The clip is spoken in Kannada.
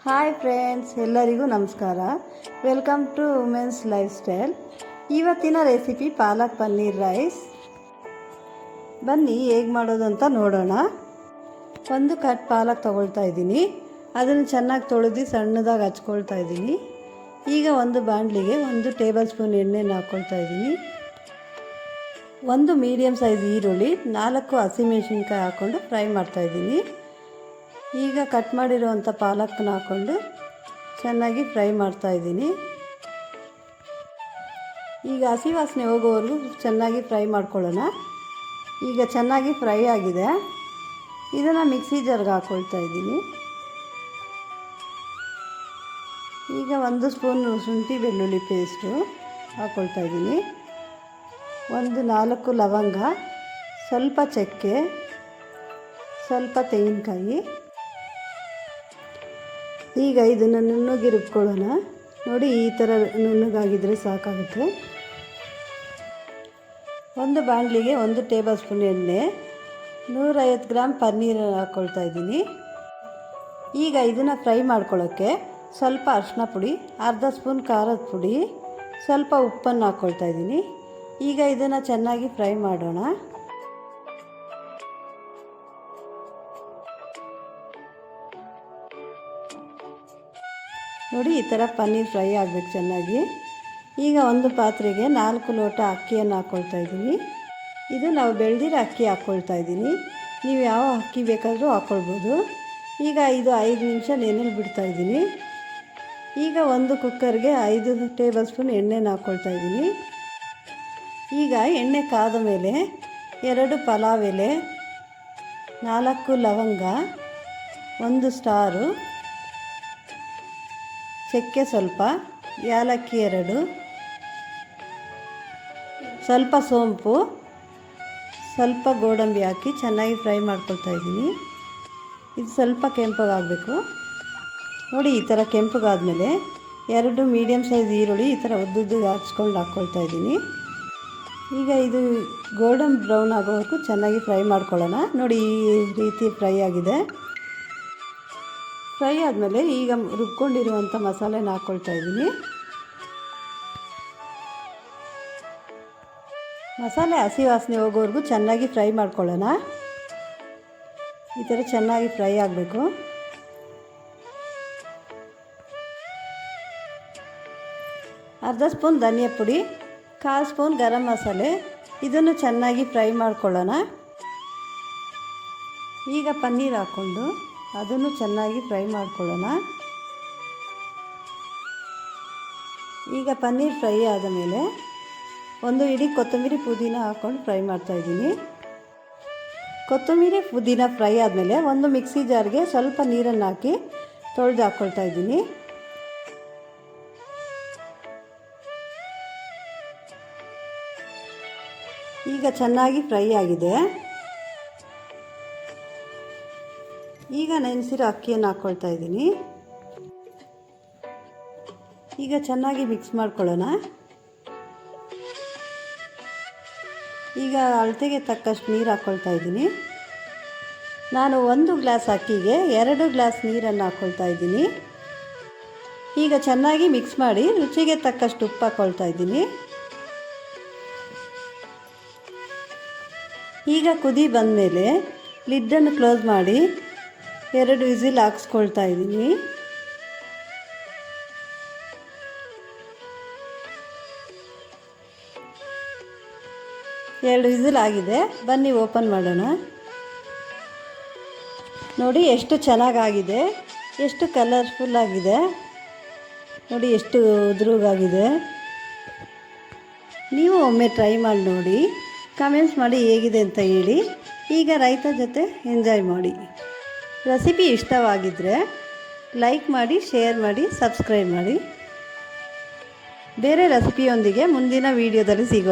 ಹಾಯ್ ಫ್ರೆಂಡ್ಸ್, ಎಲ್ಲರಿಗೂ ನಮಸ್ಕಾರ. Welcome to women's life style. ಇವತ್ತಿನ ರೆಸಿಪಿ ಪಾಲಕ್ ಪನ್ನೀರ್ ರೈಸ್. ಬನ್ನಿ ಹೇಗೆ ಮಾಡೋದು ಅಂತ ನೋಡೋಣ. ಒಂದು ಕಟ್ ಪಾಲಕ್ ತೊಗೊಳ್ತಾ ಇದ್ದೀನಿ. ಅದನ್ನು ಚೆನ್ನಾಗಿ ತೊಳೆದು ಸಣ್ಣದಾಗಿ ಹಚ್ಕೊಳ್ತಾ ಇದ್ದೀನಿ. ಈಗ ಒಂದು ಬಾಣಲಿಗೆ 1 ಟೇಬಲ್ ಸ್ಪೂನ್ ಎಣ್ಣೆನ ಹಾಕ್ಕೊಳ್ತಾ ಇದ್ದೀನಿ. ಒಂದು ಮೀಡಿಯಮ್ ಸೈಜ್ ಈರುಳ್ಳಿ, 4 ಹಸಿಮೆಣಸಿನ್ಕಾಯಿ ಹಾಕ್ಕೊಂಡು ಫ್ರೈ ಮಾಡ್ತಾಯಿದ್ದೀನಿ. ಈಗ ಕಟ್ ಮಾಡಿರುವಂಥ ಪಾಲಕ್ನ ಹಾಕ್ಕೊಂಡು ಚೆನ್ನಾಗಿ ಫ್ರೈ ಮಾಡ್ತಾಯಿದ್ದೀನಿ. ಈಗ ಹಸಿ ವಾಸನೆ ಹೋಗೋವರೆಗೂ ಚೆನ್ನಾಗಿ ಫ್ರೈ ಮಾಡ್ಕೊಳ್ಳೋಣ. ಈಗ ಚೆನ್ನಾಗಿ ಫ್ರೈ ಆಗಿದೆ. ಇದನ್ನು ಮಿಕ್ಸಿ ಜಾರ್ಗೆ ಹಾಕ್ಕೊಳ್ತಾ ಇದ್ದೀನಿ. ಈಗ 1 ಸ್ಪೂನ್ ಶುಂಠಿ ಬೆಳ್ಳುಳ್ಳಿ ಪೇಸ್ಟು ಹಾಕ್ಕೊಳ್ತಾ ಇದ್ದೀನಿ. 4 ಲವಂಗ, ಸ್ವಲ್ಪ ಚಕ್ಕೆ, ಸ್ವಲ್ಪ ತೆಂಗಿನಕಾಯಿ. ಈಗ ಇದನ್ನು ನುಣ್ಣಗೆ ರುಬ್ಕೊಳ್ಳೋಣ. ನೋಡಿ, ಈ ಥರ ನುಣ್ಣಗಾಗಿದ್ದರೆ ಸಾಕಾಗುತ್ತೆ. ಒಂದು ಬಾಣಲಿಗೆ 1 ಟೇಬಲ್ ಸ್ಪೂನ್ ಎಣ್ಣೆ, 150 ಗ್ರಾಮ್ ಪನ್ನೀರ್ ಹಾಕ್ಕೊಳ್ತಾ ಇದ್ದೀನಿ. ಈಗ ಇದನ್ನು ಫ್ರೈ ಮಾಡ್ಕೊಳ್ಳೋಕ್ಕೆ ಸ್ವಲ್ಪ ಅರಿಶಿನ ಪುಡಿ, ಅರ್ಧ ಸ್ಪೂನ್ ಖಾರದ ಪುಡಿ, ಸ್ವಲ್ಪ ಉಪ್ಪನ್ನು ಹಾಕ್ಕೊಳ್ತಾ ಇದ್ದೀನಿ. ಈಗ ಇದನ್ನು ಚೆನ್ನಾಗಿ ಫ್ರೈ ಮಾಡೋಣ. ನೋಡಿ, ಈ ಥರ ಪನ್ನೀರ್ ಫ್ರೈ ಆಗಬೇಕು ಚೆನ್ನಾಗಿ. ಈಗ ಒಂದು ಪಾತ್ರೆಗೆ 4 ಲೋಟ ಅಕ್ಕಿಯನ್ನು ಹಾಕ್ಕೊಳ್ತಾ ಇದ್ದೀನಿ. ಇದು ನಾವು ಬೆಳೆದಿರೋ ಅಕ್ಕಿ ಹಾಕ್ಕೊಳ್ತಾ ಇದ್ದೀನಿ. ನೀವು ಯಾವ ಅಕ್ಕಿ ಬೇಕಾದರೂ ಹಾಕ್ಕೊಳ್ಬೋದು. ಈಗ 5 ನಿಮಿಷ ನೆನೆಲಿ ಬಿಡ್ತಾಯಿದ್ದೀನಿ. ಈಗ ಒಂದು ಕುಕ್ಕರ್ಗೆ 5 ಟೇಬಲ್ ಸ್ಪೂನ್ ಎಣ್ಣೆನ ಹಾಕ್ಕೊಳ್ತಾ ಇದ್ದೀನಿ. ಈಗ ಎಣ್ಣೆ ಕಾದ ಮೇಲೆ 2 ಪಲಾವ್ ಎಲೆ, 4 ಲವಂಗ, 1 ಸ್ಟಾರು, ಚಕ್ಕೆ ಸ್ವಲ್ಪ, ಏಲಕ್ಕಿ 2, ಸ್ವಲ್ಪ ಸೋಂಪು, ಸ್ವಲ್ಪ ಗೋಡಂಬಿ ಹಾಕಿ ಚೆನ್ನಾಗಿ ಫ್ರೈ ಮಾಡ್ಕೊಳ್ತಾ ಇದ್ದೀನಿ. ಇದು ಸ್ವಲ್ಪ ಕೆಂಪಗಾಗಬೇಕು. ನೋಡಿ, ಈ ಥರ ಕೆಂಪಗಾದಮೇಲೆ 2 ಮೀಡಿಯಮ್ ಸೈಜ್ ಈರುಳ್ಳಿ ಈ ಥರ ಉದ್ದುದ್ದಗೆ ಹಾಕ್ಕೊಳ್ತಾ ಇದ್ದೀನಿ. ಈಗ ಇದು ಗೋಲ್ಡನ್ ಬ್ರೌನ್ ಆಗೋವರೆಗೂ ಚೆನ್ನಾಗಿ ಫ್ರೈ ಮಾಡ್ಕೊಳ್ಳೋಣ. ನೋಡಿ, ಈ ರೀತಿ ಫ್ರೈ ಆಗಿದೆ. ಫ್ರೈ ಆದಮೇಲೆ ಈಗ ರುಬ್ಕೊಂಡಿರುವಂಥ ಮಸಾಲೆನ ಹಾಕ್ಕೊಳ್ತಾ ಇದ್ದೀನಿ. ಮಸಾಲೆ ಹಸಿ ವಾಸನೆ ಹೋಗೋವರೆಗೂ ಚೆನ್ನಾಗಿ ಫ್ರೈ ಮಾಡ್ಕೊಳ್ಳೋಣ. ಈ ಥರ ಚೆನ್ನಾಗಿ ಫ್ರೈ ಆಗಬೇಕು. ಅರ್ಧ ಸ್ಪೂನ್ ಧನಿಯಾ ಪುಡಿ, 1/4 ಸ್ಪೂನ್ ಗರಂ ಮಸಾಲೆ, ಇದನ್ನು ಚೆನ್ನಾಗಿ ಫ್ರೈ ಮಾಡ್ಕೊಳ್ಳೋಣ. ಈಗ ಪನ್ನೀರ್ ಹಾಕ್ಕೊಂಡು ಅದನ್ನು ಚೆನ್ನಾಗಿ ಫ್ರೈ ಮಾಡ್ಕೊಳ್ಳೋಣ. ಈಗ ಪನ್ನೀರ್ ಫ್ರೈ ಆದ ಮೇಲೆ 1 ಹಿಡಿ ಕೊತ್ತಂಬರಿ ಪುದೀನ ಹಾಕ್ಕೊಂಡು ಫ್ರೈ ಮಾಡ್ತಾಯಿದ್ದೀನಿ. ಕೊತ್ತಂಬರಿ ಪುದೀನ ಫ್ರೈ ಆದಮೇಲೆ ಒಂದು ಮಿಕ್ಸಿ ಜಾರ್ಗೆ ಸ್ವಲ್ಪ ನೀರನ್ನು ಹಾಕಿ ತೊಳೆದು ಹಾಕ್ಕೊಳ್ತಾ ಇದ್ದೀನಿ. ಈಗ ಚೆನ್ನಾಗಿ ಫ್ರೈ ಆಗಿದೆ. ಈಗ ನೆನೆಸಿರೋ ಅಕ್ಕಿಯನ್ನು ಹಾಕ್ಕೊಳ್ತಾ ಇದ್ದೀನಿ. ಈಗ ಚೆನ್ನಾಗಿ ಮಿಕ್ಸ್ ಮಾಡ್ಕೊಳ್ಳೋಣ. ಈಗ ಅಳತೆಗೆ ತಕ್ಕಷ್ಟು ನೀರು ಹಾಕ್ಕೊಳ್ತಾ ಇದ್ದೀನಿ. ನಾನು 1 ಗ್ಲಾಸ್ ಅಕ್ಕಿಗೆ 2 ಗ್ಲಾಸ್ ನೀರನ್ನು ಹಾಕ್ಕೊಳ್ತಾ ಇದ್ದೀನಿ. ಈಗ ಚೆನ್ನಾಗಿ ಮಿಕ್ಸ್ ಮಾಡಿ ರುಚಿಗೆ ತಕ್ಕಷ್ಟು ಉಪ್ಪು ಹಾಕ್ಕೊಳ್ತಾ ಇದ್ದೀನಿ. ಈಗ ಕುದಿ ಬಂದಮೇಲೆ ಲಿಡ್ಡನ್ನು ಕ್ಲೋಸ್ ಮಾಡಿ 2 ವಿಸಿಲ್ ಹಾಕ್ಸ್ಕೊಳ್ತಾ ಇದ್ದೀನಿ. ಎರಡು ವಿಸಿಲ್ ಆಗಿದೆ. ಬನ್ನಿ ಓಪನ್ ಮಾಡೋಣ. ನೋಡಿ, ಎಷ್ಟು ಚೆನ್ನಾಗಾಗಿದೆ, ಎಷ್ಟು ಕಲರ್ಫುಲ್ ಆಗಿದೆ. ನೋಡಿ, ಎಷ್ಟು ಉದುರುಗಾಗಿದೆ. ನೀವು ಒಮ್ಮೆ ಟ್ರೈ ಮಾಡಿ ನೋಡಿ, ಕಮೆಂಟ್ಸ್ ಮಾಡಿ ಹೇಗಿದೆ ಅಂತ ಹೇಳಿ. ಈಗ ರೈತ ಜೊತೆ ಎಂಜಾಯ್ ಮಾಡಿ. ರೆಸಿಪಿ ಇಷ್ಟವಾಗಿದ್ದರೆ ಲೈಕ್ ಮಾಡಿ, ಶೇರ್ ಮಾಡಿ, ಸಬ್ಸ್ಕ್ರೈಬ್ ಮಾಡಿ. ಬೇರೆ ರೆಸಿಪಿಯೊಂದಿಗೆ ಮುಂದಿನ ವೀಡಿಯೋದಲ್ಲಿ ಸಿಗೋಣ.